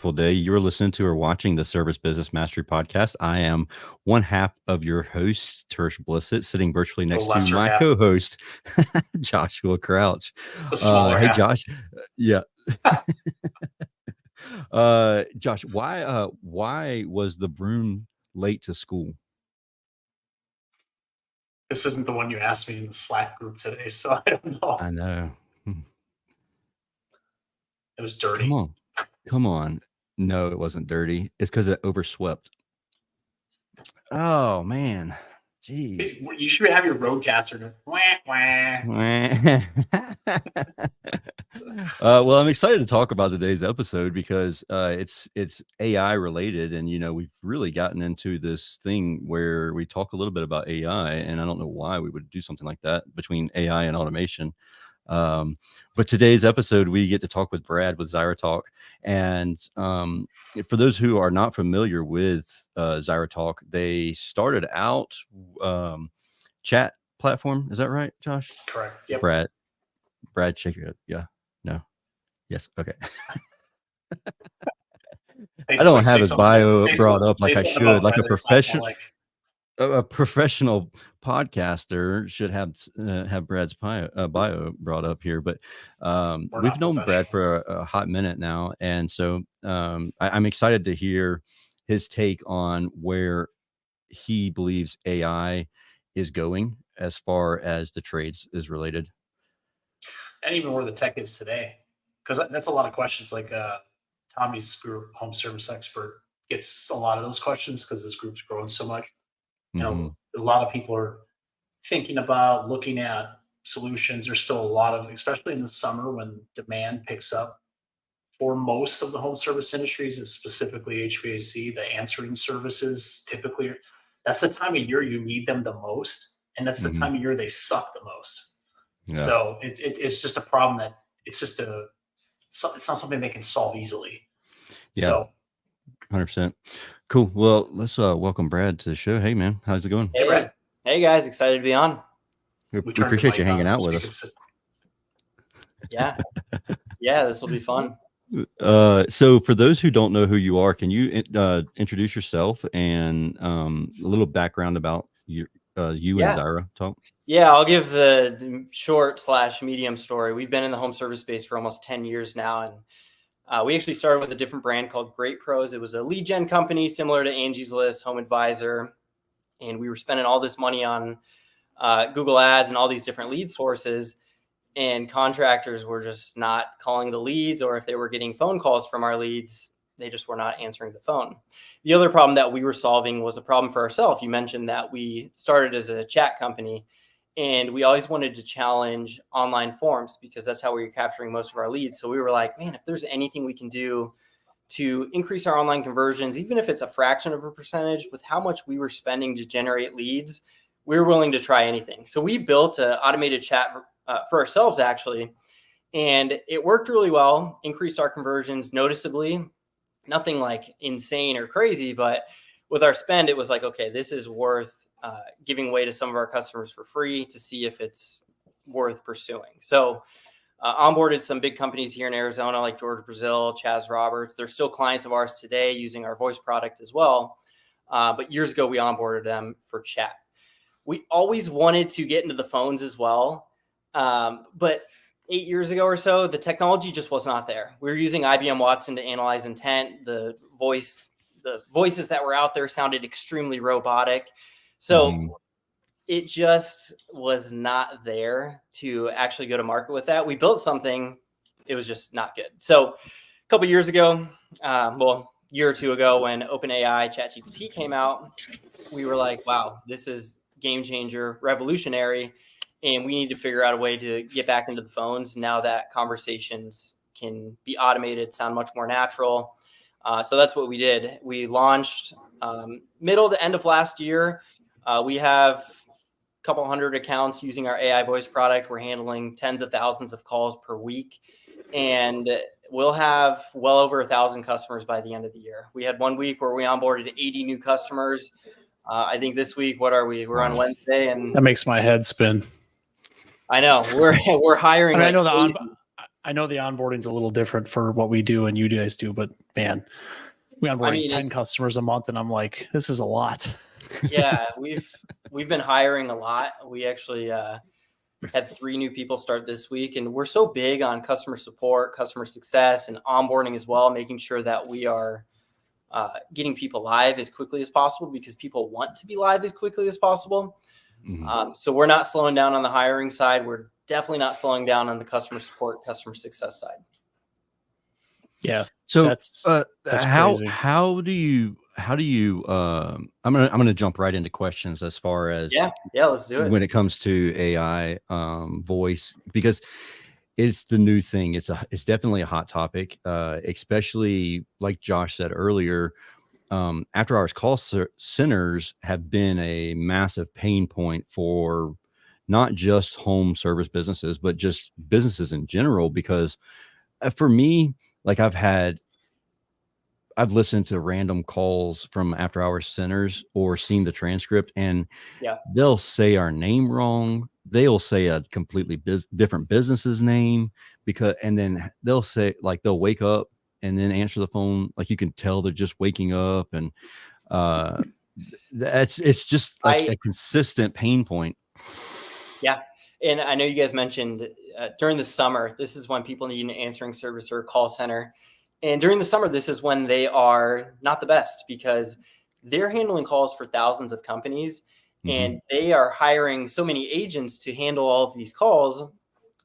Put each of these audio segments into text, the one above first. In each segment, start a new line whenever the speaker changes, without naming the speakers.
wonderful day. You're listening to or watching the Service Business Mastery Podcast. I am one half of your host, Tersh Blissett, sitting virtually
The
next to
lesser
my
half.
co-host, Joshua Crouch.
The smaller
Hey,
half.
Josh. Yeah. Josh, why was the broom late to school?
This isn't the one you asked me in the Slack group today, so I don't know.
I know.
It was dirty.
Come on. No, it wasn't dirty. It's because it overswept. Oh man. Jeez.
You should have your roadcaster do wah, wah.
Well, I'm excited to talk about today's episode because it's AI related, and we've really gotten into this thing where we talk a little bit about AI, and I don't know why we would do something like that between AI and automation. But today's episode, we get to talk with Brad with Zyratalk, and for those who are not familiar with Zyratalk, they started out chat platform. Is that right, Josh?
Correct. Yep.
Brad, shake your head. Yeah. No. Yes. Okay. I don't have his bio brought up like I should, like a professional. A professional podcaster should have Brad's bio brought up here, but we've known Brad for a hot minute now, and so I'm excited to hear his take on where he believes AI is going as far as the trades is related,
and even where the tech is today, because that's a lot of questions. Like Tommy's group, Home Service Expert, gets a lot of those questions because this group's growing so much. You know, a lot of people are thinking about looking at solutions. There's still a lot of, especially in the summer when demand picks up for most of the home service industries, and specifically HVAC, the answering services, typically that's the time of year you need them the most. And that's the time of year they suck the most. Yeah. So it's just a problem that it's not something they can solve easily.
Yeah.
So
100%. Cool. Well, let's welcome Brad to the show. Hey, man. How's it going?
Hey, Brad.
Hey, guys. Excited to be on.
We appreciate you hanging out with us.
Yeah. Yeah, this will be fun.
So for those who don't know who you are, can you introduce yourself and a little background about you and Zyratalk?
Yeah, I'll give the short/medium story. We've been in the home service space for almost 10 years now, and we actually started with a different brand called Great Pros. It was a lead gen company similar to Angie's List, Home Advisor. And we were spending all this money on Google Ads and all these different lead sources. And contractors were just not calling the leads, or if they were getting phone calls from our leads, they just were not answering the phone. The other problem that we were solving was a problem for ourselves. You mentioned that we started as a chat company, and we always wanted to challenge online forms because that's how we were capturing most of our leads. So we were like, man, if there's anything we can do to increase our online conversions, even if it's a fraction of a percentage, with how much we were spending to generate leads, we were willing to try anything. So we built an automated chat for ourselves, actually, and it worked really well, increased our conversions noticeably. Nothing like insane or crazy, but with our spend, it was like, okay, this is worth giving away to some of our customers for free to see if it's worth pursuing. So onboarded some big companies here in Arizona, like George Brazil, Chaz Roberts. They're still clients of ours today using our voice product as well. But years ago, we onboarded them for chat. We always wanted to get into the phones as well. But 8 years ago or so, the technology just was not there. We were using IBM Watson to analyze intent. The voices that were out there sounded extremely robotic. So it just was not there to actually go to market with that. We built something, it was just not good. So a couple of years ago, year or two ago, when OpenAI ChatGPT came out, we were like, wow, this is game changer, revolutionary. And we need to figure out a way to get back into the phones now that conversations can be automated, sound much more natural. So that's what we did. We launched middle to end of last year. We have a couple hundred accounts using our AI voice product. We're handling tens of thousands of calls per week. And we'll have well over 1,000 customers by the end of the year. We had 1 week where we onboarded 80 new customers. I think this week, what are we? We're on Wednesday. And
that makes my head spin.
I know we're hiring.
I know I know the onboarding's a little different for what we do and you guys do, but man, we onboard 10 customers a month and I'm like, this is a lot.
Yeah, we've been hiring a lot. We actually had 3 new people start this week, and we're so big on customer support, customer success, and onboarding as well, making sure that we are getting people live as quickly as possible because people want to be live as quickly as possible. So we're not slowing down on the hiring side. We're definitely not slowing down on the customer support, customer success side.
Yeah.
So
that's
how
crazy.
how do you I'm gonna jump right into questions as far as
yeah let's do it.
when it comes to AI voice, because it's the new thing. It's definitely a hot topic, especially like Josh said earlier. After hours call centers have been a massive pain point for not just home service businesses, but just businesses in general. Because for me, like I've listened to random calls from after hours centers or seen the transcript, and they'll say our name wrong. They'll say a completely different business's name and then they'll say, like, they'll wake up and then answer the phone. Like, you can tell they're just waking up, and it's just like a consistent pain point.
Yeah. And I know you guys mentioned during the summer, this is when people need an answering service or a call center. And during the summer, this is when they are not the best because they're handling calls for thousands of companies and they are hiring so many agents to handle all of these calls.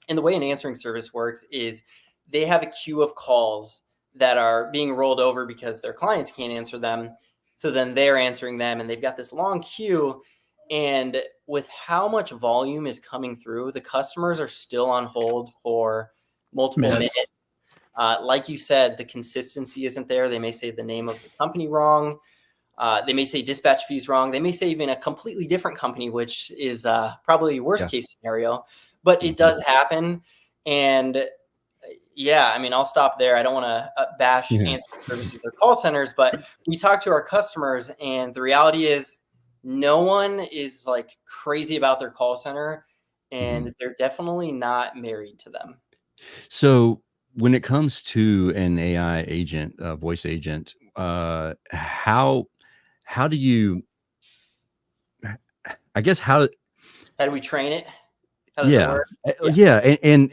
And the way an answering service works is they have a queue of calls that are being rolled over because their clients can't answer them. So then they're answering them and they've got this long queue. And with how much volume is coming through, the customers are still on hold for multiple minutes. Like you said, the consistency isn't there. They may say the name of the company wrong. They may say dispatch fees wrong. They may say even a completely different company, which is probably worst case scenario. But it does happen. And I mean, I'll stop there. I don't want to bash answering services or call centers, but we talk to our customers, and the reality is no one is like crazy about their call center, and they're definitely not married to them.
So when it comes to an AI agent, voice agent, how do you, I guess, how
do we train it? How does it work?
And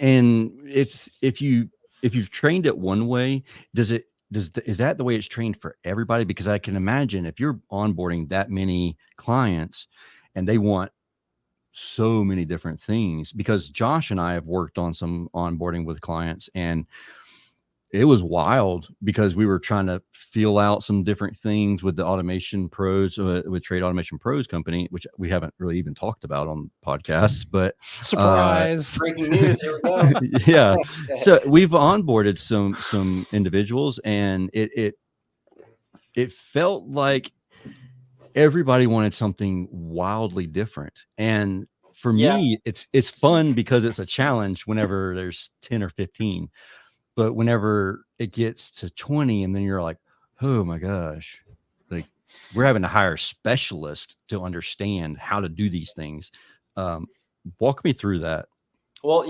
it's, if you've trained it one way, is that the way it's trained for everybody? Because I can imagine if you're onboarding that many clients and they want so many different things, because Josh and I have worked on some onboarding with clients, and it was wild because we were trying to feel out some different things with the Automation Pros, with Trade Automation Pros company, which we haven't really even talked about on podcasts, but
surprise,
breaking news. Here we go.
Yeah. So we've onboarded some individuals, and it felt like everybody wanted something wildly different. And for me, it's fun because it's a challenge whenever there's 10 or 15. But whenever it gets to 20, and then you're like, oh my gosh, like, we're having to hire specialists to understand how to do these things. Walk me through that.
Well,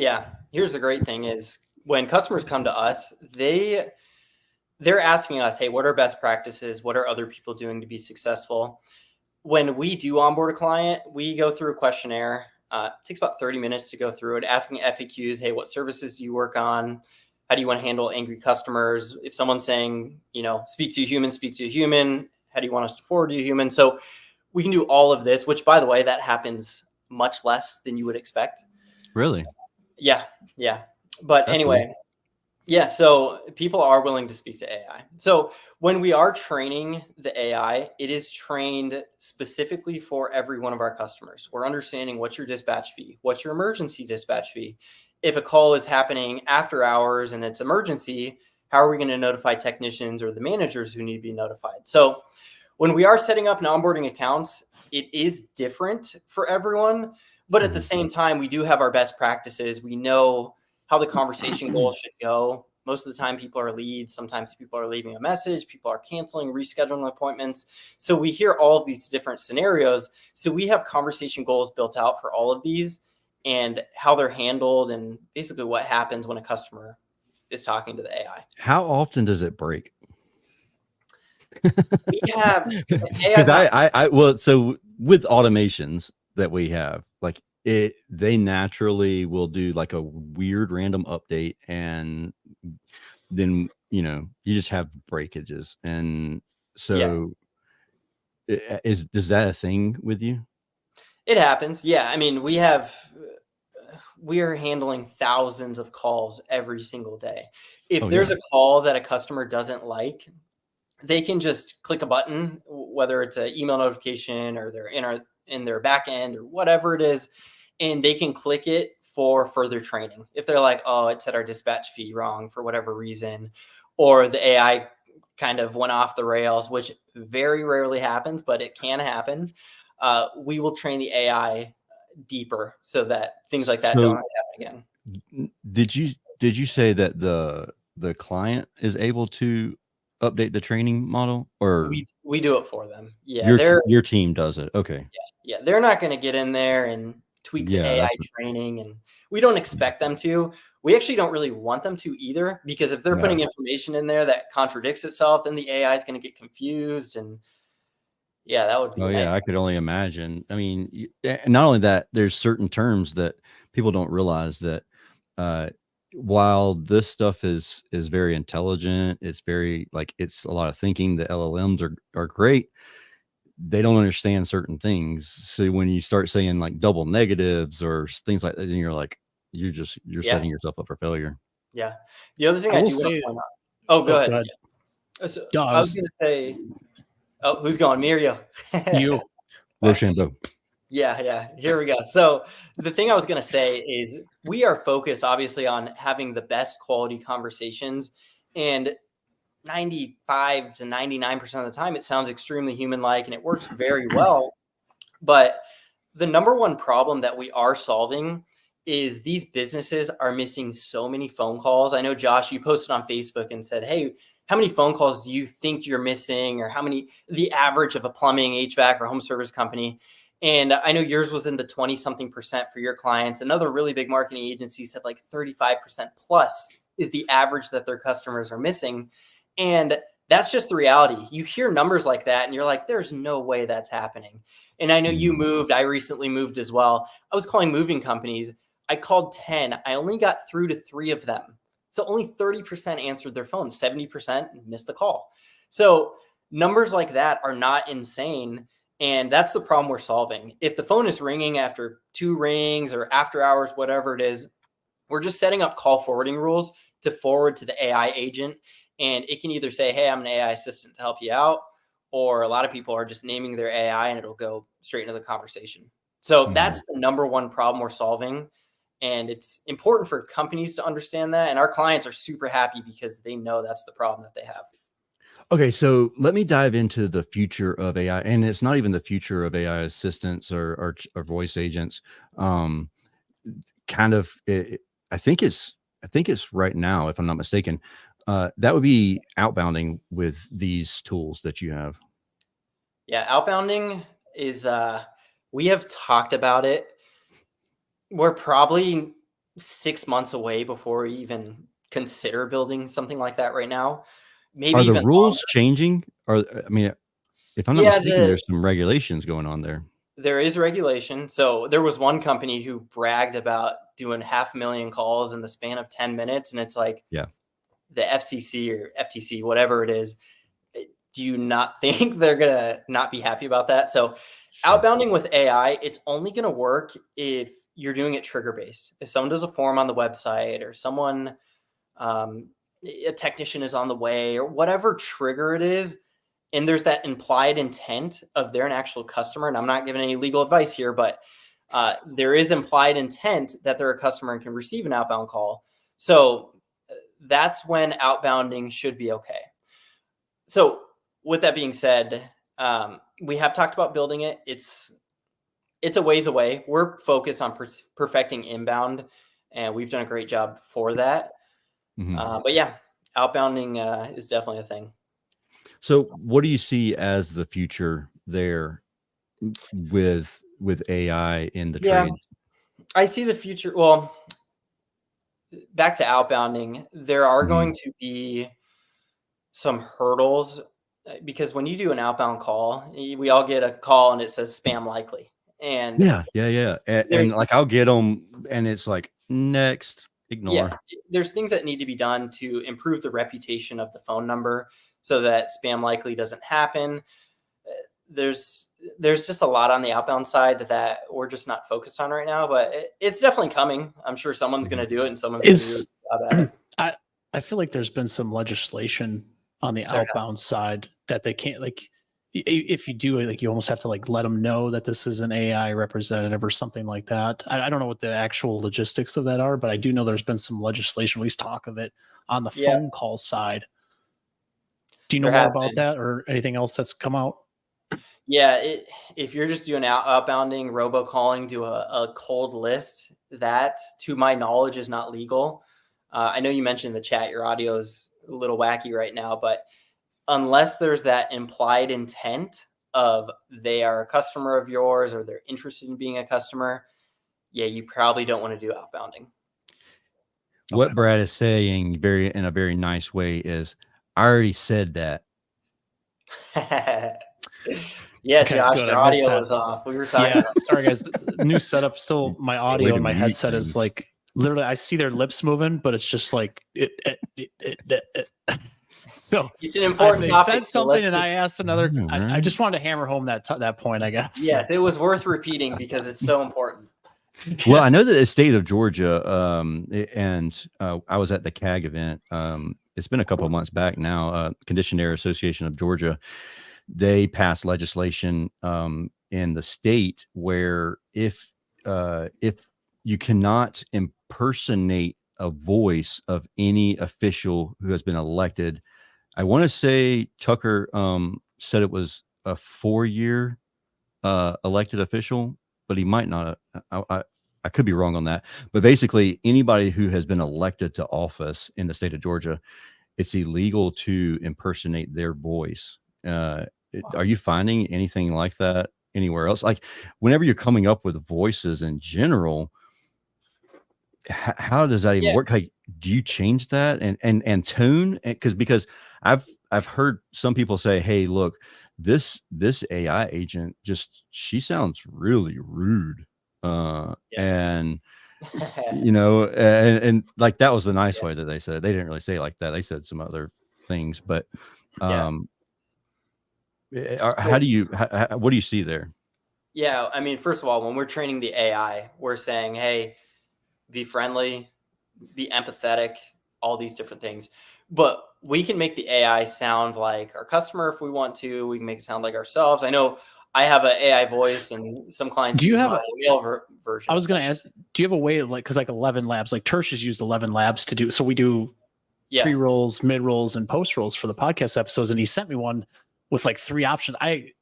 here's the great thing is when customers come to us, they're asking us, hey, what are best practices? What are other people doing to be successful? When we do onboard a client, we go through a questionnaire. It takes about 30 minutes to go through it, asking FAQs. Hey, what services do you work on? How do you want to handle angry customers? If someone's saying, speak to a human, speak to a human. How do you want us to forward to a human? So we can do all of this, which, by the way, that happens much less than you would expect.
Really?
Yeah. But anyway, so people are willing to speak to AI. So when we are training the AI, it is trained specifically for every one of our customers. We're understanding what's your dispatch fee, what's your emergency dispatch fee. If a call is happening after hours and it's emergency, how are we going to notify technicians or the managers who need to be notified? So when we are setting up and onboarding accounts, it is different for everyone. But at the same time, we do have our best practices. We know how the conversation goals should go. Most of the time, people are leads. Sometimes people are leaving a message. People are canceling, rescheduling appointments. So we hear all of these different scenarios. So we have conversation goals built out for all of these and how they're handled and basically what happens when a customer is talking to the AI.
How often does it break?
We have
Because
AI's not.
well, so with automations that we have, like they naturally will do like a weird random update, and then you just have breakages, and
Yeah,
so is that a thing with you?
it happens. Yeah, I mean, we are handling thousands of calls every single day. If
Oh
there's
yeah.
a call that a customer doesn't like, they can just click a button, whether it's an email notification or they're in their back end or whatever it is, and they can click it for further training. If they're like, oh, it said our dispatch fee wrong for whatever reason, or the AI kind of went off the rails, which very rarely happens, but it can happen. We will train the AI deeper so that things like that don't
So
happen again.
did you say that the client is able to update the training model, or
We do it for them. Yeah,
your team does it? Okay.
yeah, they're not going to get in there and tweak the
Yeah,
AI
that's what.
training, and we don't expect them to. We actually don't really want them to either, because if they're
Yeah.
putting information in there that contradicts itself, then the AI is going to get confused, and yeah, that would be
Oh
a
yeah,
nightmare.
I could only imagine. I mean, and not only that, there's certain terms that people don't realize that uh, while this stuff is very intelligent, it's very like it's a lot of thinking. The LLMs are great. They don't understand certain things. So when you start saying like double negatives or things like that, then you're like, you're
Yeah,
setting yourself up for failure.
yeah. The other thing
I
I
will
do want to
say,
point out. Oh, go
oh,
ahead.
go ahead.
Yeah. So
No, I
I was
was
going to say. Oh, who's going? Me or you?
you.
Rochambeau.
Yeah, yeah. Here we go. So the thing I was going to say is we are focused obviously on having the best quality conversations, and 95 to 99% of the time it sounds extremely human like and it works very well. But the number one problem that we are solving is these businesses are missing so many phone calls. I know, Josh, you posted on Facebook and said, hey, how many phone calls do you think you're missing, or how many, the average of a plumbing, HVAC, or home service company? And I know yours was in the 20 something percent for your clients. Another really big marketing agency said like 35% plus is the average that their customers are missing. And that's just the reality. You hear numbers like that and you're like, there's no way that's happening. And I know you
Mhm.
moved. I recently moved as well. I was calling moving companies. I called 10. I only got through to 3 of them. So only 30% answered their phone, 70% missed the call. So numbers like that are not insane. And that's the problem we're solving. If the phone is ringing after 2 rings or after hours, whatever it is, we're just setting up call forwarding rules to forward to the AI agent. And it can either say, hey, I'm an AI assistant to help you out, or a lot of people are just naming their AI and it'll go straight into the conversation. So
Mhm.
that's the number one problem we're solving. And it's important for companies to understand that. And our clients are super happy because they know that's the problem that they have.
Okay, so let me dive into the future of AI, and it's not even the future of AI assistants or voice agents. Um, kind of, I think it's right now, if I'm not mistaken. That would be outbounding with these tools that you have.
Yeah, outbounding is we have talked about it. We're probably 6 months away before we even consider building something like that right now. Maybe
Are the
even
rules
longer.
changing? Or I mean, if I'm not
Yeah,
mistaken, there's some regulations going on there.
there is regulation. So there was one company who bragged about doing 500,000 calls in the span of 10 minutes. And it's like
Yeah.
the FCC or FTC, whatever it is, do you not think they're going to not be happy about that? So
Sure.
outbounding with AI, it's only going to work if you're doing it trigger based. If someone does a form on the website, or someone, um, a technician is on the way, or whatever trigger it is, and there's that implied intent of they're an actual customer. And I'm not giving any legal advice here, but there is implied intent that they're a customer and can receive an outbound call. So that's when outbounding should be okay. So with that being said, we have talked about building it. It's a ways away. We're focused on perfecting inbound, and we've done a great job for that.
Mhm.
But yeah, outbounding is definitely a thing.
So, what do you see as the future there with AI in the
Yeah,
trade?
I see the future. Well, back to outbounding, there are
Mhm.
going to be some hurdles because when you do an outbound call, we all get a call and it says spam likely. And
Yeah. And,
there's
like, I'll get them, and it's like, "Next,
yeah,
ignore."
there's things that need to be done to improve the reputation of the phone number so that spam likely doesn't happen. There's just a lot on the outbound side that we're just not focused on right now, but it's definitely coming. I'm sure someone's going to do it and someone's going to do a
Is
good job at it.
I feel like there's been some legislation on the
There has.
outbound side that they can't, like, if you do it, like, you almost have to, like, let them know that this is an AI representative or something like that. I don't know what the actual logistics of that are, but I do know there's been some legislation, at least talk of it, on the
Yeah.
phone call side. Do you know
There
more
has
about
been.
that or anything else that's come out?
Yeah, if you're just doing outbounding, robocalling to a cold list, that, to my knowledge, is not legal. I know you mentioned in the chat your audio is a little wacky right now, but unless there's that implied intent of they are a customer of yours or they're interested in being a customer, yeah, you probably don't want to do outbounding.
What Brad is saying in a very nice way is, "I already said that."
Yeah,
Okay,
Josh,
good,
your
I missed
audio
that.
was off. We were talking
Yeah,
about
sorry guys. New setup. Still, my
Way
audio
to
in my
mute
headset is
things.
like literally. I see their lips moving, but it's just like it. So
it's an important
they
topic.
said
So
something,
let's
and I
just,
asked another.
know,
I
right?
just wanted to hammer home that point, I guess.
yes, it was worth repeating because it's so important.
Well, I know that the state of Georgia, and I was at the CAG event. It's been a couple of months back now. Conditioned Air Association of Georgia, they passed legislation in the state where if you cannot impersonate a voice of any official who has been elected, I want to say Tucker said it was a 4-year elected official, but he might not. I could be wrong on that. But basically, anybody who has been elected to office in the state of Georgia, it's illegal to impersonate their voice. Are you finding anything like that anywhere else? Like, whenever you're coming up with voices in general, how does that even
Yeah.
work? Like, do you change that and tone? Because I've heard some people say, "Hey, look, this AI agent she sounds really rude,"
Yeah.
and and like that was the nice
Yeah.
way that they said it. They didn't really say it like that. They said some other things, but
Yeah.
how do you what do you see there?
Yeah, I mean, first of all, when we're training the AI, we're saying, hey, be friendly, be empathetic, all these different things. But we can make the AI sound like our customer if we want to. We can make it sound like ourselves. I know I have an AI voice, and some clients
Do you
use
have
my male version.
I was going to ask, do you have a way to, like, because like 11 labs, like Tersh has used 11 labs to do, so we do pre-rolls, mid-rolls, and post-rolls for the podcast episodes, and he sent me one with like 3 options. I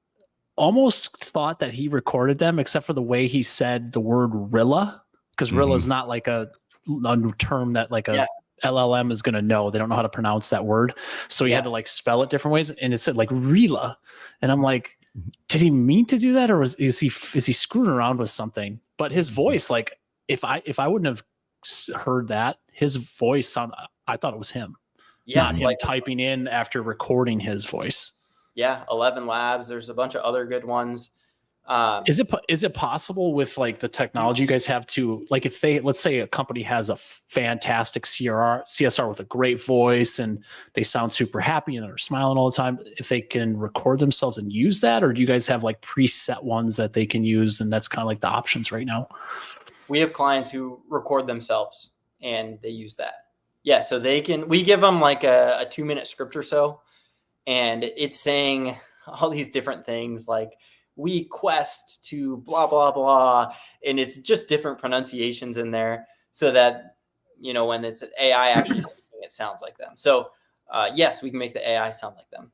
almost thought that he recorded them, except for the way he said the word Rilla, because Rilla is not like a new term that like a LLM is going to know. They don't know how to pronounce that word, so he had to like spell it different ways, and it said like Rilla, and I'm like, did he mean to do that, or is he screwing around with something? But his voice, like if I wouldn't have heard that, his voice sound, I thought it was him, not him typing in after recording his voice. Yeah,
11 labs. There's a bunch of other good ones.
Is it possible with like the technology you guys have to, like, if let's say a company has a fantastic CSR with a great voice and they sound super happy and are smiling all the time, if they can record themselves and use that, or do you guys have like preset ones that they can use and that's kind of like the options right now?
We have clients who record themselves and they use that. Yeah, so we give them like a 2-minute script or so, and it's saying all these different things like, we quest to blah, blah, blah. And it's just different pronunciations in there so that, when it's AI actually speaking, it sounds like them. So yes, we can make the AI sound like them.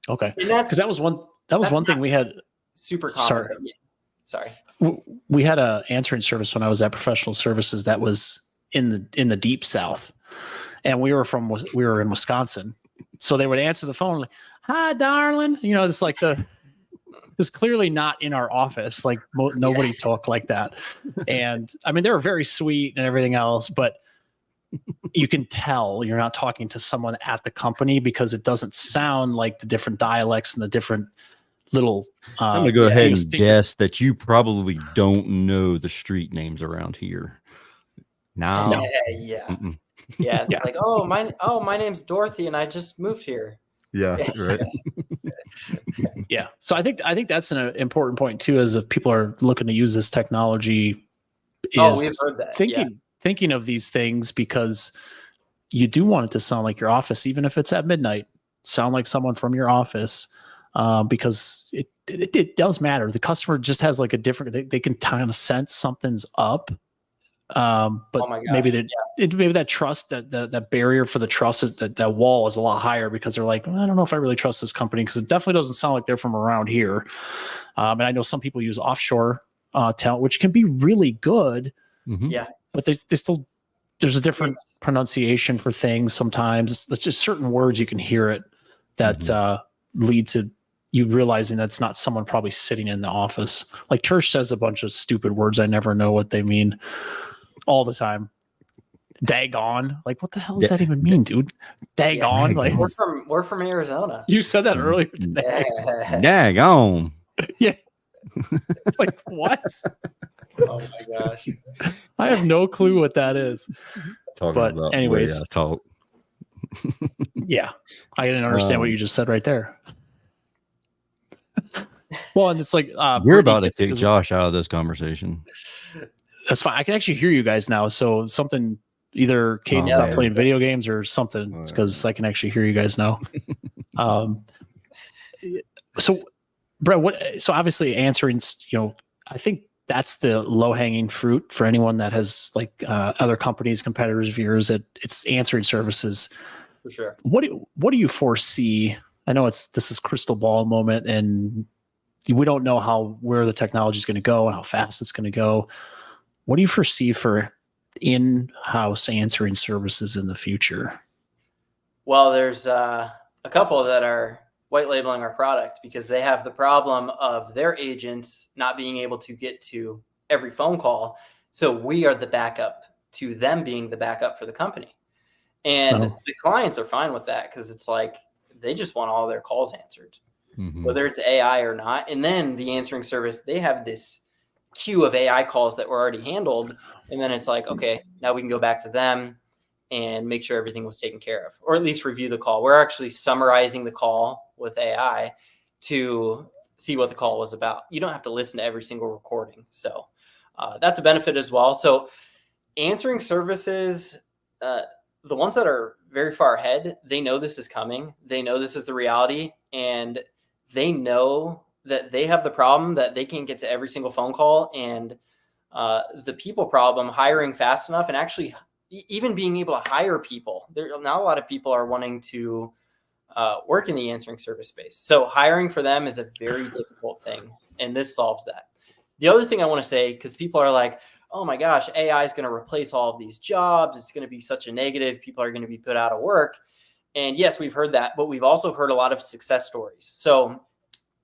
Okay. Because that was one thing we had.
Super common. Sorry.
We had a answering service when I was at Professional Services that was in the deep South, and we were in Wisconsin. So they would answer the phone like, "Hi, darling." It's like it's clearly not in our office. Like nobody talked like that. And I mean, they were very sweet and everything else, but you can tell you're not talking to someone at the company because it doesn't sound like the different dialects and the different little.
I'm gonna go ahead and
distinctive-
guess that you probably don't know the street names around here. Now,
Yeah. It's like, my name's Dorothy, and I just moved here.
Yeah, right.
Yeah. So I think that's an important point too, is if people are looking to use this technology,
we've heard that.
Thinking of these things, because you do want it to sound like your office, even if it's at midnight, sound like someone from your office, because it does matter. The customer just has like a different, they can kind of sense something's up. But maybe that trust, that barrier for the trust is that wall is a lot higher, because they're like, I don't know if I really trust this company, because it definitely doesn't sound like they're from around here. And I know some people use offshore talent, which can be really good.
Yeah.
But they still, there's a different pronunciation for things sometimes. It's just certain words you can hear it that lead to you realizing that's not someone probably sitting in the office. Like Tersh says a bunch of stupid words I never know what they mean all the time. Daggone. Like, what the hell does that even mean, dude? Daggone. Like,
we're from Arizona.
You said that earlier today.
Daggone.
Yeah. Like, what?
Oh my gosh.
I have no clue what that is.
But anyways, talk.
Yeah, I didn't understand what you just said right there. Well, and it's like
you're about to kick Josh out of this conversation.
That's fine. I can actually hear you guys now. So something, either Caden stopped playing video games or something, because I can actually hear you guys now. So, Brad, so obviously answering, I think that's the low-hanging fruit for anyone that has like other companies, competitors of yours. It's answering services.
For sure.
What do you foresee? I know this is crystal ball moment, and we don't know where the technology is going to go and how fast it's going to go. What do you foresee for in-house answering services in the future?
Well, there's a couple that are white labeling our product, because they have the problem of their agents not being able to get to every phone call. So we are the backup to them being the backup for the company. And the clients are fine with that, because it's like they just want all their calls answered, whether it's AI or not. And then the answering service, they have this queue of AI calls that were already handled. And then it's like, okay, now we can go back to them and make sure everything was taken care of, or at least review the call. We're actually summarizing the call with AI to see what the call was about. You don't have to listen to every single recording. So that's a benefit as well. So answering services, the ones that are very far ahead, they know this is coming. They know this is the reality, and they know that they have the problem that they can't get to every single phone call, and the people problem, hiring fast enough, and actually even being able to hire people. Not a lot of people are wanting to work in the answering service space. So hiring for them is a very difficult thing, and this solves that. The other thing I want to say, because people are like, oh my gosh, AI is going to replace all of these jobs. It's going to be such a negative. People are going to be put out of work. And yes, we've heard that, but we've also heard a lot of success stories. So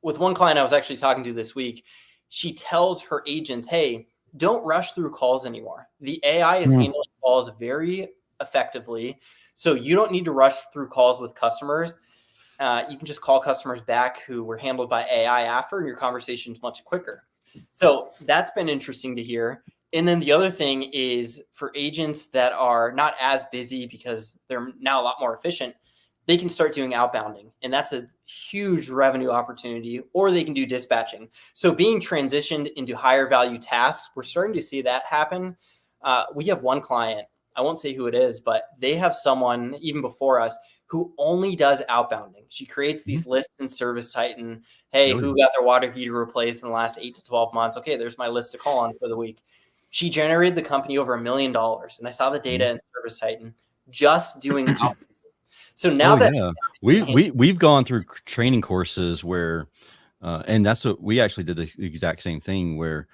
with one client I was actually talking to this week, she tells her agents, hey, don't rush through calls anymore. The AI is handling calls very effectively. So you don't need to rush through calls with customers. You can just call customers back who were handled by AI after, and your conversation is much quicker. So that's been interesting to hear. And then the other thing is, for agents that are not as busy because they're now a lot more efficient, they can start doing outbounding. And that's a huge revenue opportunity, or they can do dispatching. So being transitioned into higher value tasks, we're starting to see that happen. We have one client, I won't say who it is, but they have someone even before us who only does outbounding. She creates these lists in Service Titan. Hey, who got their water heater replaced in the last 8 to 12 months? Okay, there's my list to call on for the week. She generated the company over $1 million. And I saw the data in Service Titan just doing outbounding. So now
we've gone through training courses where, and that's what we actually did, the exact same thing where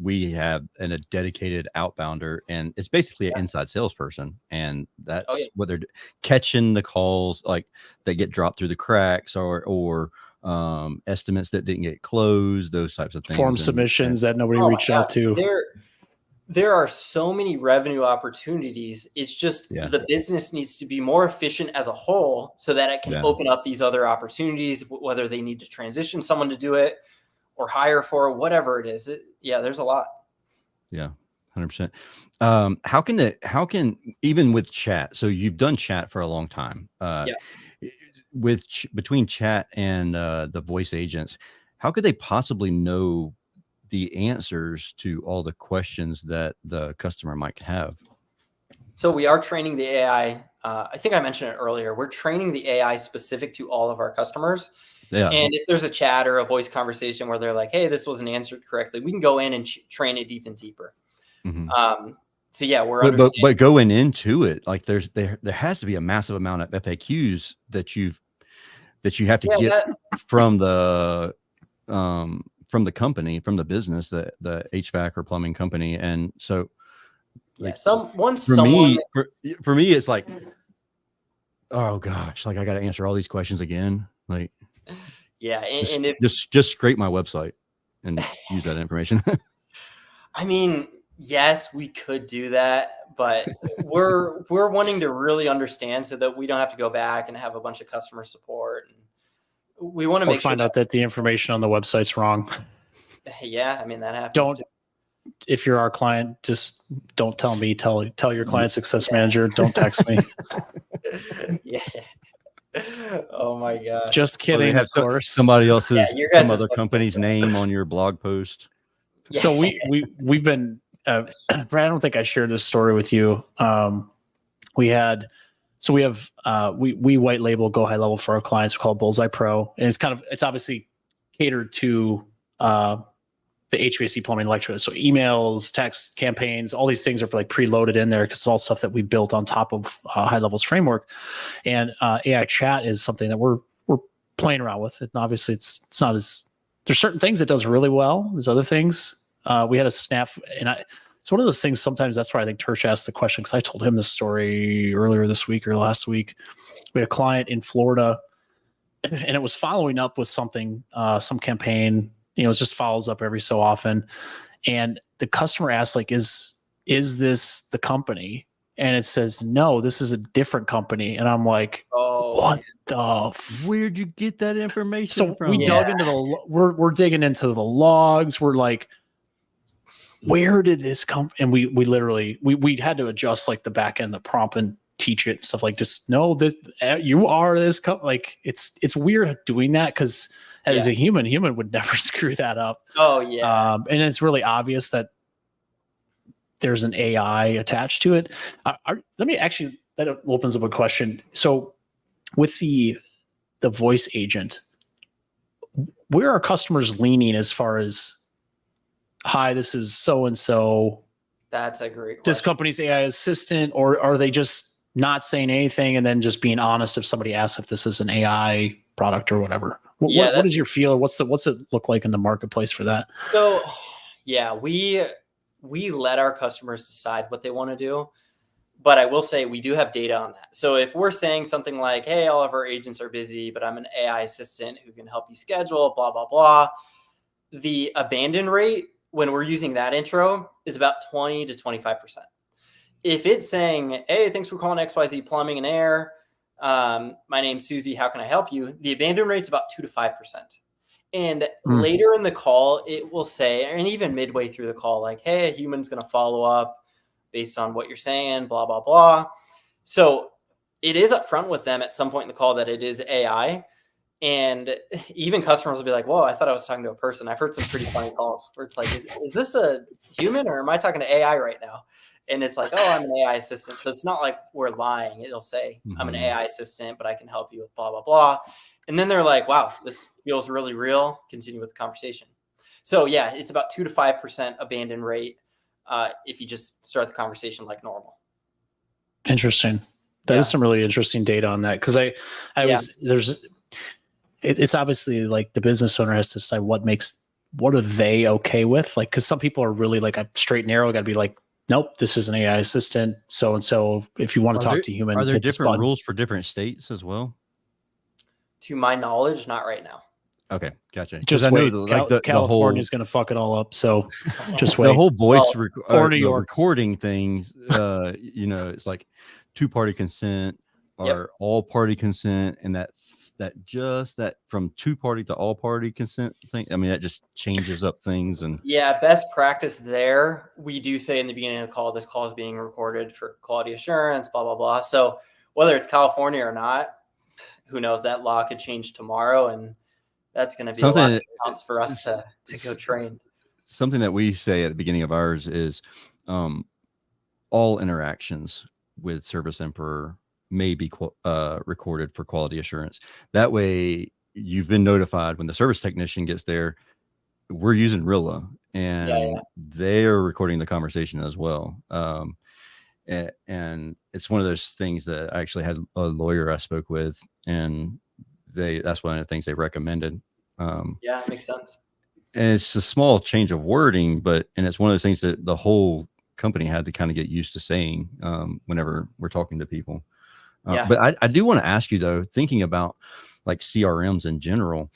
we have a dedicated outbounder, and it's basically an inside salesperson, and that's what they're catching the calls like that get dropped through the cracks, or estimates that didn't get closed, those types of things,
form submissions that nobody reached out to.
there are so many revenue opportunities. It's just the business needs to be more efficient as a whole so that it can open up these other opportunities, whether they need to transition someone to do it or hire for whatever it is. There's a lot.
Yeah. 100%. How can even with chat? So you've done chat for a long time. Between chat and the voice agents, how could they possibly know the answers to all the questions that the customer might have?
So we are training the AI. I think I mentioned it earlier. We're training the AI specific to all of our customers.
Yeah.
And if there's a chat or a voice conversation where they're like, hey, this wasn't answered correctly, we can go in and train it even deeper. So yeah,
but going into it, like there has to be a massive amount of FAQs that you have to get from the company, from the business, the HVAC or plumbing company. And so for me, it's like, oh gosh, like I got to answer all these questions again. Like, just scrape my website and use that information.
I mean, yes, we could do that, but we're wanting to really understand so that we don't have to go back and have a bunch of customer support. And we want to
find out that the information on the website's wrong.
Yeah, I mean that happens.
If you're our client, just don't tell me. Tell your client success manager. Don't text me.
Oh my god.
Just kidding. Of course.
Somebody else's, some other company's name on your blog post.
So we've been. Brad, I don't think I shared this story with you. We have we white label Go High Level for our clients called Bullseye Pro, and it's obviously catered to the HVAC, plumbing, electrical. So emails, text campaigns, all these things are like preloaded in there because it's all stuff that we built on top of High Level's framework. And AI chat is something that we're playing around with. And obviously, it's not as there's certain things it does really well. There's other things. We had a snap, and it's one of those things. Sometimes that's why I think Tersh asked the question, because I told him this story earlier this week or last week. We had a client in Florida, and it was following up with something, some campaign. It just follows up every so often, and the customer asked, like, "Is this the company?" And it says, "No, this is a different company." And I'm like,
"Oh,
what the?
Where'd you get that information
so
from?"
We dug into we're digging into the logs. We're like, where did this come? And we literally we had to adjust like the back end, the prompt, and teach it stuff like, just know that you are this company. Like it's weird doing that because as a human would never screw that up.
Oh yeah.
And it's really obvious that there's an AI attached to it. Let me actually, that opens up a question. So with the voice agent, where are customers leaning as far as, hi, this is so-and-so.
That's a great question.
This company's AI assistant, or are they just not saying anything and then just being honest if somebody asks if this is an AI product or whatever? What is your feel? What's it look like in the marketplace for that?
So yeah, we let our customers decide what they want to do, but I will say we do have data on that. So if we're saying something like, hey, all of our agents are busy, but I'm an AI assistant who can help you schedule, blah, blah, blah, the abandon rate when we're using that intro is about 20 to 25%. If it's saying, hey, thanks for calling XYZ Plumbing and Air, my name's Susie, how can I help you? The abandon rate's about 2 to 5%. And later in the call, it will say, and even midway through the call, like, hey, a human's going to follow up based on what you're saying, blah, blah, blah. So it is upfront with them at some point in the call that it is AI. And even customers will be like, whoa, I thought I was talking to a person. I've heard some pretty funny calls where it's like, is this a human or am I talking to AI right now? And it's like, oh, I'm an AI assistant. So it's not like we're lying. It'll say, I'm an AI assistant, but I can help you with blah, blah, blah. And then they're like, wow, this feels really real. Continue with the conversation. So yeah, it's about 2 to 5% abandon rate if you just start the conversation like normal.
Interesting. That is some really interesting data on that. Because it's obviously like the business owner has to decide what are they okay with? Like, because some people are really like a straight and narrow, got to be like, nope, this is an AI assistant. So if you want to talk to human,
are there different rules for different states as well?
To my knowledge, not right now.
Okay, gotcha. Because
Just
I know
wait.
the
California's
whole
going to fuck it all up. So just
the
wait.
whole voice
Or New
the
York.
recording things. It's like 2-party consent or all party consent, and that from 2-party to all party consent thing. I mean, that just changes up things. And
yeah, best practice there. We do say in the beginning of the call, this call is being recorded for quality assurance, blah, blah, blah. So whether it's California or not, who knows? That law could change tomorrow, and that's going to be a lot of accounts for us to go train.
Something that we say at the beginning of ours is all interactions with Service Emperor may be recorded for quality assurance. That way you've been notified when the service technician gets there. We're using Rilla, and they're recording the conversation as well. And it's one of those things that I actually had a lawyer I spoke with, and that's one of the things they recommended.
It makes sense.
And it's a small change of wording, and it's one of those things that the whole company had to kind of get used to saying whenever we're talking to people. But I do want to ask you though, thinking about like CRMs in general,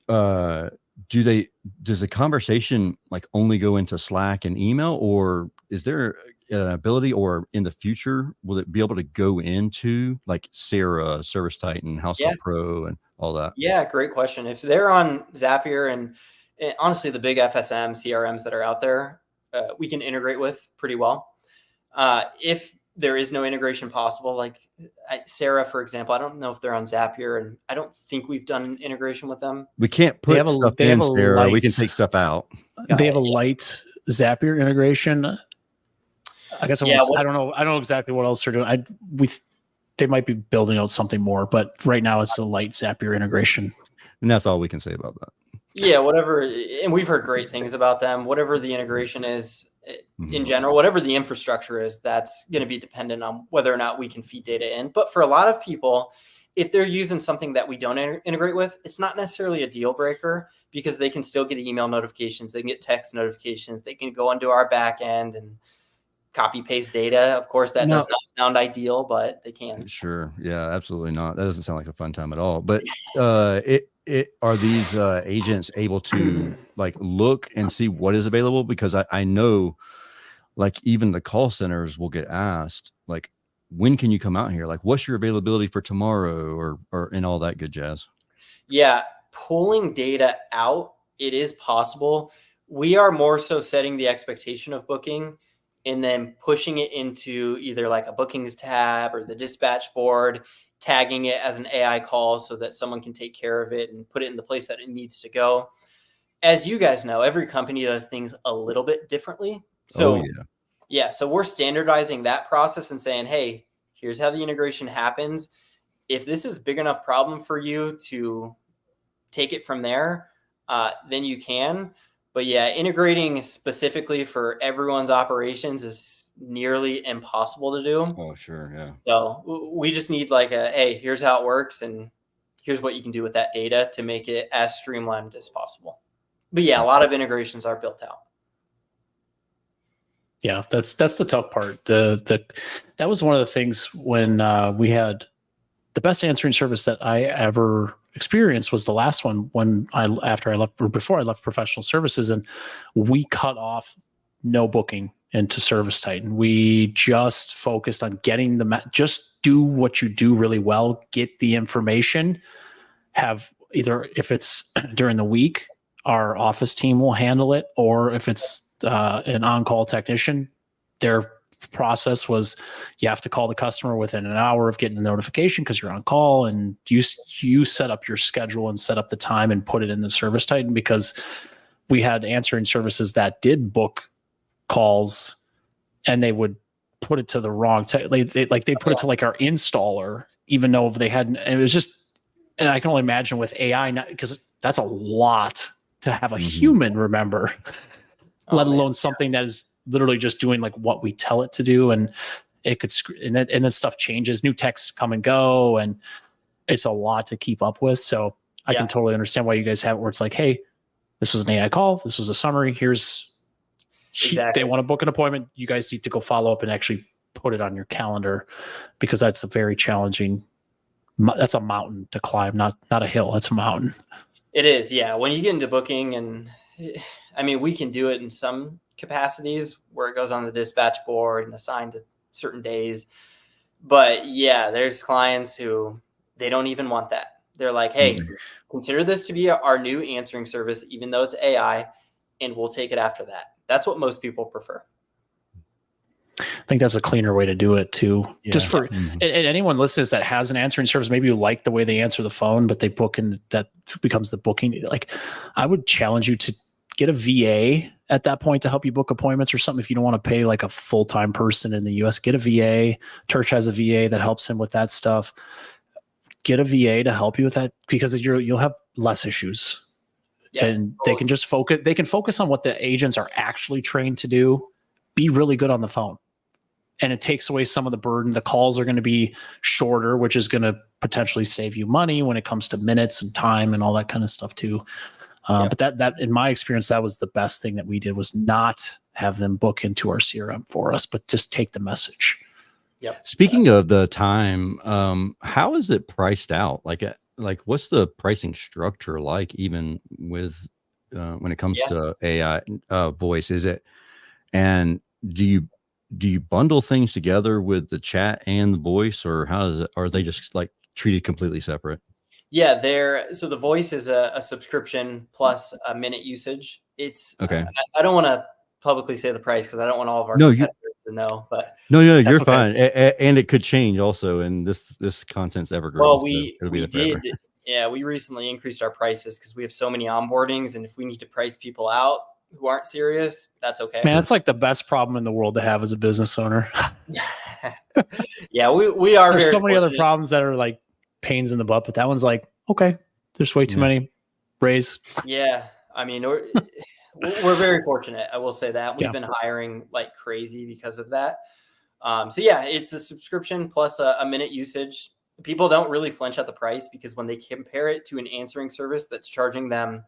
does the conversation like only go into Slack and email, or is there an ability, or in the future will it be able to go into like Sarah, Service Titan, Household Pro, and all that?
Yeah, great question. If they're on Zapier and honestly the big FSM CRMs that are out there, we can integrate with pretty well. If there is no integration possible, like Sarah, for example, I don't know if they're on Zapier, and I don't think we've done integration with them.
We can't put stuff in Sarah. We can take stuff out.
They have a light Zapier integration. I guess I don't know. I don't know exactly what else they're doing. They might be building out something more, but right now it's a light Zapier integration.
And that's all we can say about that.
Yeah, whatever. And we've heard great things about them. Whatever the integration is in general, whatever the infrastructure is, that's going to be dependent on whether or not we can feed data in. But for a lot of people, if they're using something that we don't integrate with, it's not necessarily a deal breaker, because they can still get email notifications. They can get text notifications. They can go into our back end and copy paste data. Of course, that does not sound ideal, but they can.
Sure. Yeah, absolutely not. That doesn't sound like a fun time at all. But are these agents able to like look and see what is available? Because I know like even the call centers will get asked like, when can you come out here? Like, what's your availability for tomorrow, or and all that good jazz?
Yeah, pulling data out, it is possible. We are more so setting the expectation of booking and then pushing it into either like a bookings tab or the dispatch board, tagging it as an AI call so that someone can take care of it and put it in the place that it needs to go. As you guys know, every company does things a little bit differently. So so we're standardizing that process and saying, hey, here's how the integration happens. If this is a big enough problem for you to take it from there, then you can. But yeah, integrating specifically for everyone's operations is nearly impossible to do.
Oh, sure. Yeah.
So we just need like hey, here's how it works, and here's what you can do with that data to make it as streamlined as possible. But yeah, a lot of integrations are built out.
Yeah, that's the tough part. That was one of the things when we had the best answering service that I ever experienced was the last one before I left professional services, and we cut off no booking into Service Titan. We just focused on getting just do what you do really well, get the information, have either if it's during the week, our office team will handle it, or if it's an on-call technician, their process was you have to call the customer within an hour of getting the notification because you're on call, and you set up your schedule and set up the time and put it in the Service Titan, because we had answering services that did book calls and they would put it to the wrong they put it to like our installer, even though they hadn't. It was just, and I can only imagine with AI, because that's a lot to have a human remember, let alone something that is literally just doing like what we tell it to do. And it could, and then stuff changes, new texts come and go, and it's a lot to keep up with. So I can totally understand why you guys have it where it's like, hey, this was an AI call, this was a summary, here's they want to book an appointment, you guys need to go follow up and actually put it on your calendar, because that's a very challenging, that's a mountain to climb, not a hill, that's a mountain.
It is, yeah. When you get into booking, and I mean, we can do it in some capacities where it goes on the dispatch board and assigned to certain days. But yeah, there's clients who they don't even want that. They're like, hey, consider this to be our new answering service, even though it's AI, and we'll take it after that. That's what most people prefer.
I think that's a cleaner way to do it too. Yeah. Just for and anyone listeners that has an answering service, maybe you like the way they answer the phone, but they book and that becomes the booking. Like, I would challenge you to get a VA at that point to help you book appointments or something. If you don't want to pay like a full-time person in the US, get a VA. Tersh has a VA that helps him with that stuff. Get a VA to help you with that, because you'll have less issues. Yeah, and they can just focus. They can focus on what the agents are actually trained to do. Be really good on the phone. And it takes away some of the burden. The calls are going to be shorter, which is going to potentially save you money when it comes to minutes and time and all that kind of stuff too. But that in my experience, that was the best thing that we did, was not have them book into our CRM for us, but just take the message.
Yep.
Speaking of the time, how is it priced out? Like what's the pricing structure like, even with when it comes to AI voice? Is it, and do you bundle things together with the chat and the voice, or how is it? Or are they just like treated completely separate?
Yeah, so the voice is a subscription plus a minute usage. It's okay. I don't want to publicly say the price because I don't want all of our competitors to know. But
no, you're fine. And it could change also. And this content's ever growing.
Well, we did. Yeah, we recently increased our prices because we have so many onboardings, and if we need to price people out who aren't serious, that's okay.
Man, that's like the best problem in the world to have as a business owner.
Yeah, we are.
There's so many other problems that are like pains in the butt, but that one's like, okay, there's way too many. Raise.
Yeah, I mean, we're very fortunate. I will say that we've been hiring like crazy because of that. So yeah, it's a subscription plus a minute usage. People don't really flinch at the price, because when they compare it to an answering service that's charging them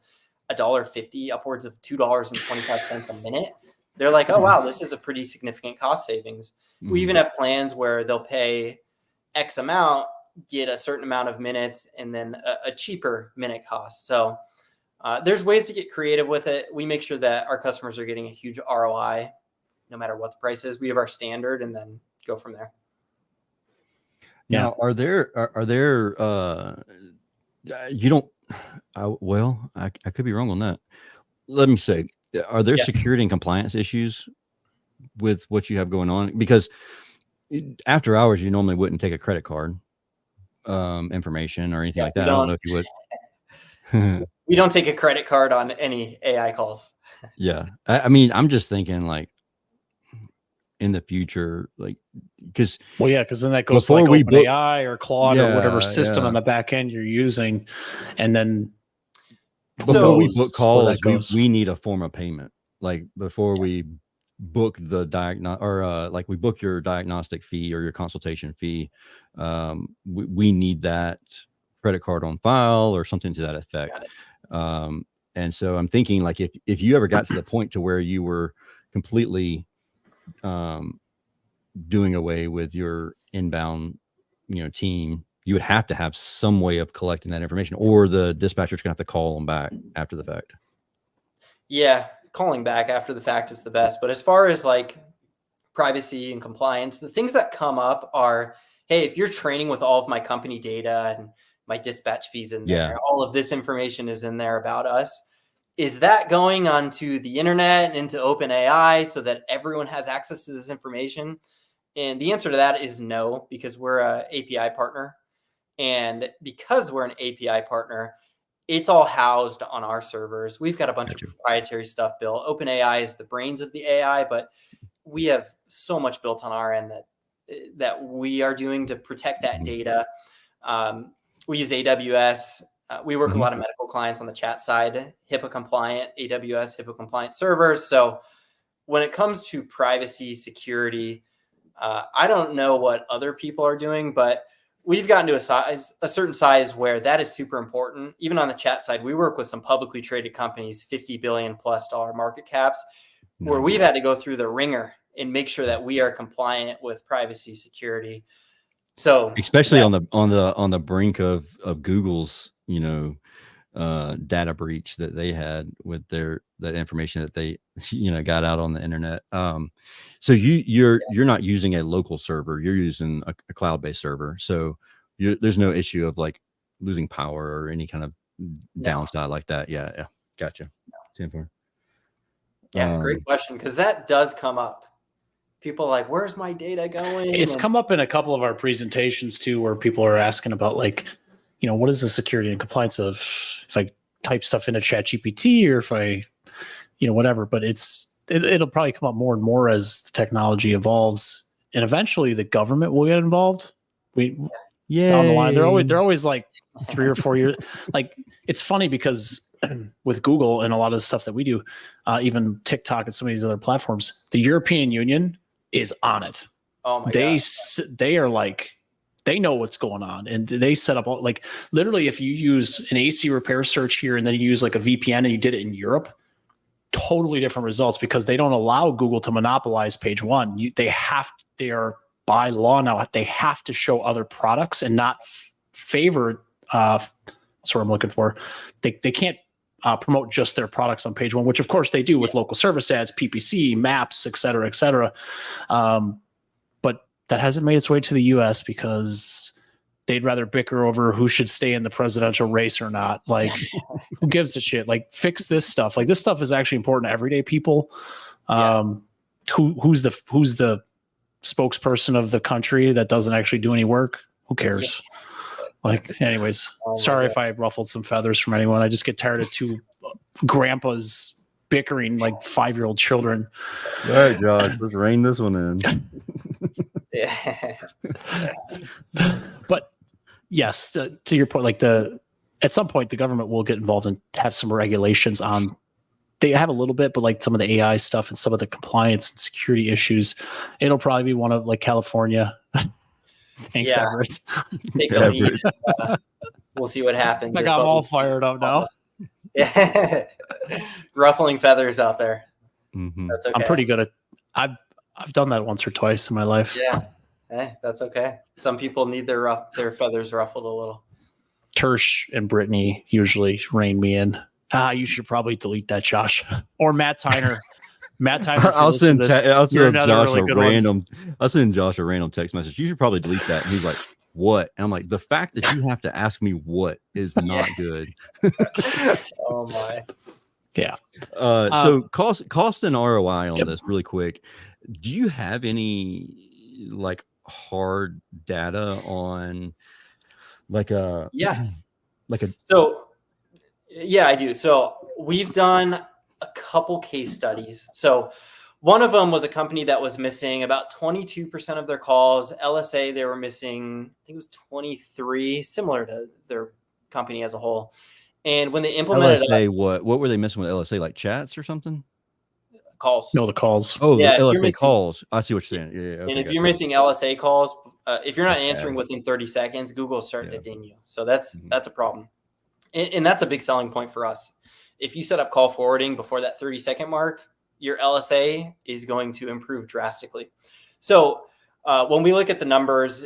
$1.50, upwards of $2.25 a minute, they're like, oh wow, this is a pretty significant cost savings. We even have plans where they'll pay X amount, get a certain amount of minutes, and then a cheaper minute cost. So there's ways to get creative with it. We make sure that our customers are getting a huge ROI no matter what the price is. We have our standard and then go from there.
Now, are there you don't, I could be wrong on that. Let me say, are there security and compliance issues with what you have going on? Because after hours, you normally wouldn't take a credit card information or anything like that. I don't know if you would.
We don't take a credit card on any AI calls.
Yeah. I mean, I'm just thinking like in the future, like, because
then that goes to like OpenAI or Claude or whatever system on the back end you're using. And then
before we book calls, we need a form of payment. Like before we book the like we book your diagnostic fee or your consultation fee, we need that credit card on file or something to that effect. And so I'm thinking, like, if you ever got to the point to where you were completely doing away with your inbound team, you would have to have some way of collecting that information, or the dispatcher's gonna have to call them back after the fact.
Yeah, calling back after the fact is the best. But as far as like privacy and compliance, the things that come up are, hey, if you're training with all of my company data and my dispatch fees in there, all of this information is in there about us, is that going onto the internet and into OpenAI so that everyone has access to this information? And the answer to that is no, because we're an API partner. And because we're an API partner, it's all housed on our servers. We've got a bunch of proprietary stuff built. OpenAI is the brains of the AI, but we have so much built on our end that we are doing to protect that data. We use AWS. We work with a lot of medical clients on the chat side, HIPAA compliant, AWS HIPAA compliant servers. So when it comes to privacy, security, I don't know what other people are doing, but we've gotten to a certain size where that is super important. Even on the chat side, we work with some publicly traded companies, $50 billion+ market caps, where we've had to go through the ringer and make sure that we are compliant with privacy, security. So
especially on the brink of Google's, data breach that they had with that information that they got out on the internet. So you're not using a local server, you're using a cloud-based server, so there's no issue of like losing power or any kind of downside like that. Yeah, gotcha. 10-4.
Yeah, great question, because that does come up. People are like, where's my data going?
It's come up in a couple of our presentations too, where people are asking about like, what is the security and compliance of if I type stuff into ChatGPT or if I, whatever. But it'll probably come up more and more as the technology evolves, and eventually the government will get involved. Down the line, they're always like 3 or 4 years. Like, it's funny because with Google and a lot of the stuff that we do, even TikTok and some of these other platforms, the European Union is on it.
Oh my God.
They are like, they know what's going on, and they set up like literally if you use an AC repair search here and then you use like a VPN and you did it in Europe, totally different results, because they don't allow Google to monopolize page one. They are by law now, they have to show other products and not favor, that's what I'm looking for. They can't promote just their products on page one, which of course they do with local service ads, PPC, maps, et cetera, et cetera. But that hasn't made its way to the US because they'd rather bicker over who should stay in the presidential race or not. Like, who gives a shit? Like, fix this stuff. Like, this stuff is actually important to everyday people. Who's the spokesperson of the country that doesn't actually do any work? Who cares? Like, anyways, sorry if I ruffled some feathers from anyone. I just get tired of two grandpas bickering like 5-year-old children.
All right, Josh, let's rein this one in.
Yeah.
But yes, to your point, like at some point the government will get involved and have some regulations on. They have a little bit, but like some of the AI stuff and some of the compliance and security issues, it'll probably be one of like California. Thanks, Everett.
Take the lead. We'll see what happens.
I got all fired up now.
Yeah, ruffling feathers out there.
Mm-hmm.
That's okay.
I'm pretty good at. I've done that once or twice in my life.
Yeah, that's okay. Some people need their feathers ruffled a little.
Tersh and Brittany usually rein me in. You should probably delete that, Josh, or Matt Tyner. Matt Tyner.
I'll send Josh a random text message. You should probably delete that. And he's like, "What?" And I'm like, "The fact that you have to ask me what is not good."
Oh my.
Yeah.
So cost and ROI on this really quick. Do you have any like hard data on
So yeah, I do. So we've done a couple case studies. So one of them was a company that was missing about 22% of their calls. LSA, they were missing, I think it was 23, similar to their company as a whole. And when they implemented
LSA, what were they missing with LSA? Like chats or something?
Calls. No, the calls.
Oh, yeah, the LSA calls. I see what you're saying. Yeah.
Okay, and if you're missing LSA calls, if you're not answering within 30 seconds, Google's starting to ding you. So that's a problem. And that's a big selling point for us. If you set up call forwarding before that 30-second mark, your LSA is going to improve drastically. So when we look at the numbers,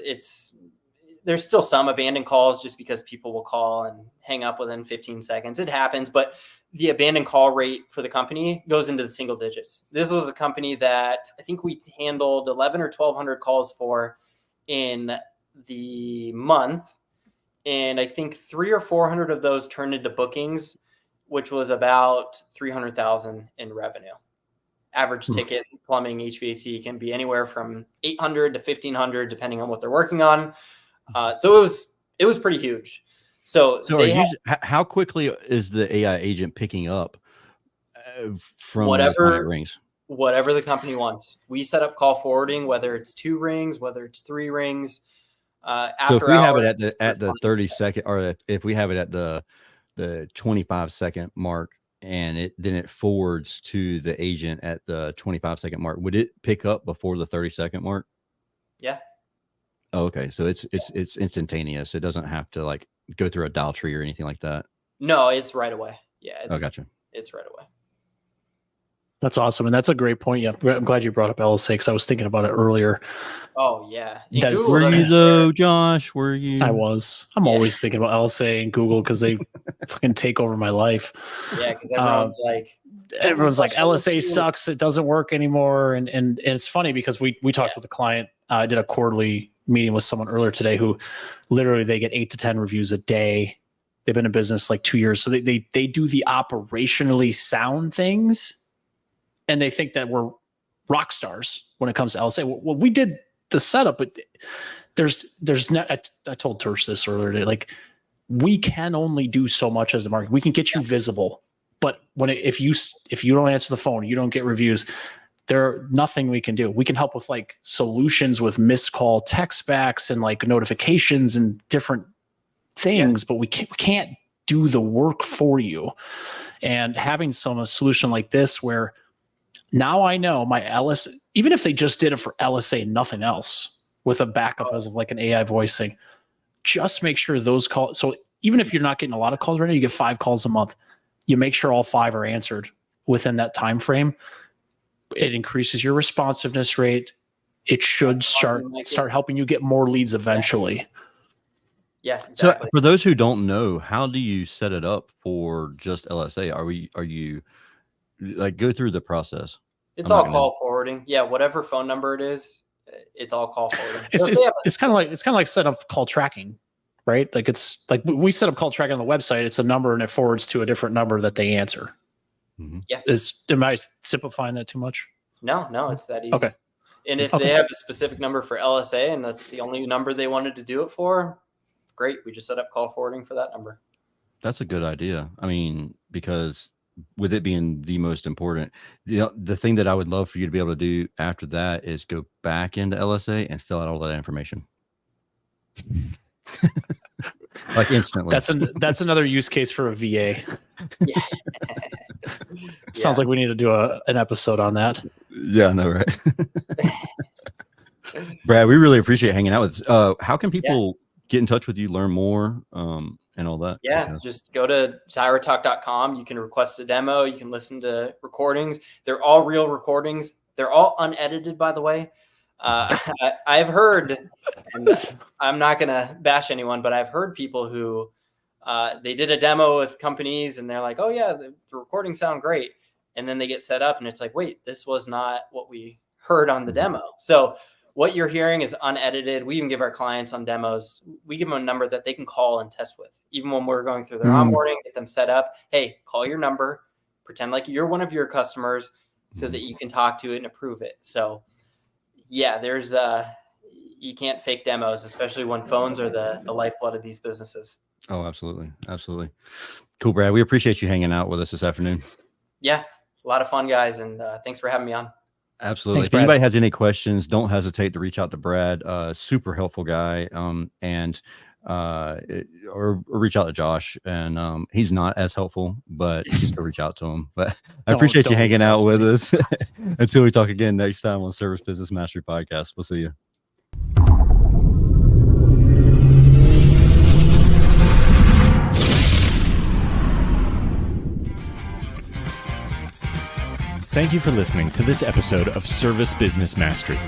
there's still some abandoned calls just because people will call and hang up within 15 seconds. It happens, but the abandoned call rate for the company goes into the single digits. This was a company that I think we handled 1,100 or 1,200 calls for in the month. And I think 300 or 400 of those turned into bookings, which was about $300,000 in revenue. Average ticket, plumbing, HVAC can be anywhere from $800 to $1,500, depending on what they're working on. So it was pretty huge. So
how quickly is the AI agent picking up from
whatever
it rings?
Whatever the company wants. We set up call forwarding, whether it's 2 rings, whether it's 3 rings.
So if we have it at the 30-second, or if we have it at the 25-second mark, and then it forwards to the agent at the 25-second mark, would it pick up before the 30-second mark?
Yeah.
Oh, okay. So it's instantaneous. It doesn't have to like go through a dial tree or anything like that.
No, it's right away. Yeah.
Oh, gotcha.
It's right away.
That's awesome. And that's a great point. Yeah. I'm glad you brought up LSA because I was thinking about it earlier.
Oh, yeah.
Were you though, Josh? Were you?
I was. I'm always thinking about LSA and Google because they fucking take over my life.
Yeah, because
everyone's like, LSA sucks. It doesn't work anymore. And it's funny because we talked with a client. I did a quarterly meeting with someone earlier today who literally they get 8 to 10 reviews a day. They've been in business like 2 years. So they do the operationally sound things. And they think that we're rock stars when it comes to LSA. Well, we did the setup, but I told Tersh this earlier today, like we can only do so much as a market. We can get you visible, but if you don't answer the phone, you don't get reviews, there's nothing we can do. We can help with like solutions with missed call text backs and like notifications and different things, but we can't do the work for you. And having a solution like this where now I know my LSA, even if they just did it for LSA, nothing else with a backup as of like an AI voicing, just make sure those calls. So even if you're not getting a lot of calls right now, you get 5 calls a month. You make sure all 5 are answered within that time frame. It increases your responsiveness rate. It should start helping you get more leads eventually.
Yeah. Exactly.
So for those who don't know, how do you set it up for just LSA? Are you like go through the process?
It's all call forwarding. Yeah, whatever phone number it is, it's all call forwarding.
It's kind of like set up call tracking, right? Like it's like we set up call tracking on the website. It's a number and it forwards to a different number that they answer.
Mm-hmm.
Yeah.
Am I simplifying that too much?
No, it's that easy.
Okay.
And if they have a specific number for LSA and that's the only number they wanted to do it for, great. We just set up call forwarding for that number.
That's a good idea. I mean, because with it being the most important, the thing that I would love for you to be able to do after that is go back into LSA and fill out all that information. Like instantly.
That's another use case for a VA.
Yeah.
Sounds like we need to do an episode on that.
Yeah, I know, right? Brad, we really appreciate hanging out with us. How can people get in touch with you, learn more, and all that?
Yeah, just go to Zyratalk.com. You can request a demo. You can listen to recordings. They're all real recordings. They're all unedited, by the way. I've heard, and I'm not going to bash anyone, but I've heard people who they did a demo with companies and they're like, oh yeah, the recordings sound great. And then they get set up and it's like, wait, this was not what we heard on the demo. So what you're hearing is unedited. We even give our clients on demos, we give them a number that they can call and test with. Even when we're going through their onboarding, get them set up. Hey, call your number, pretend like you're one of your customers so that you can talk to it and approve it. So yeah, there's you can't fake demos, especially when phones are the lifeblood of these businesses.
Oh, absolutely. Absolutely. Cool, Brad. We appreciate you hanging out with us this afternoon.
Yeah, a lot of fun, guys. And thanks for having me on.
Absolutely.
Thanks,
if anybody has any questions, don't hesitate to reach out to Brad. Super helpful guy. Or reach out to Josh. And he's not as helpful, but you can reach out to him. But I appreciate you hanging out with us. Until we talk again next time on Service Business Mastery Podcast. We'll see you.
Thank you for listening to this episode of Service Business Mastery.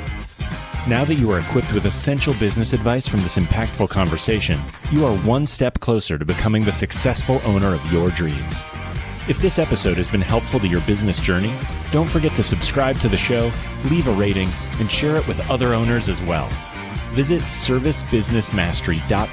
Now that you are equipped with essential business advice from this impactful conversation, you are one step closer to becoming the successful owner of your dreams. If this episode has been helpful to your business journey, don't forget to subscribe to the show, leave a rating, and share it with other owners as well. Visit servicebusinessmastery.com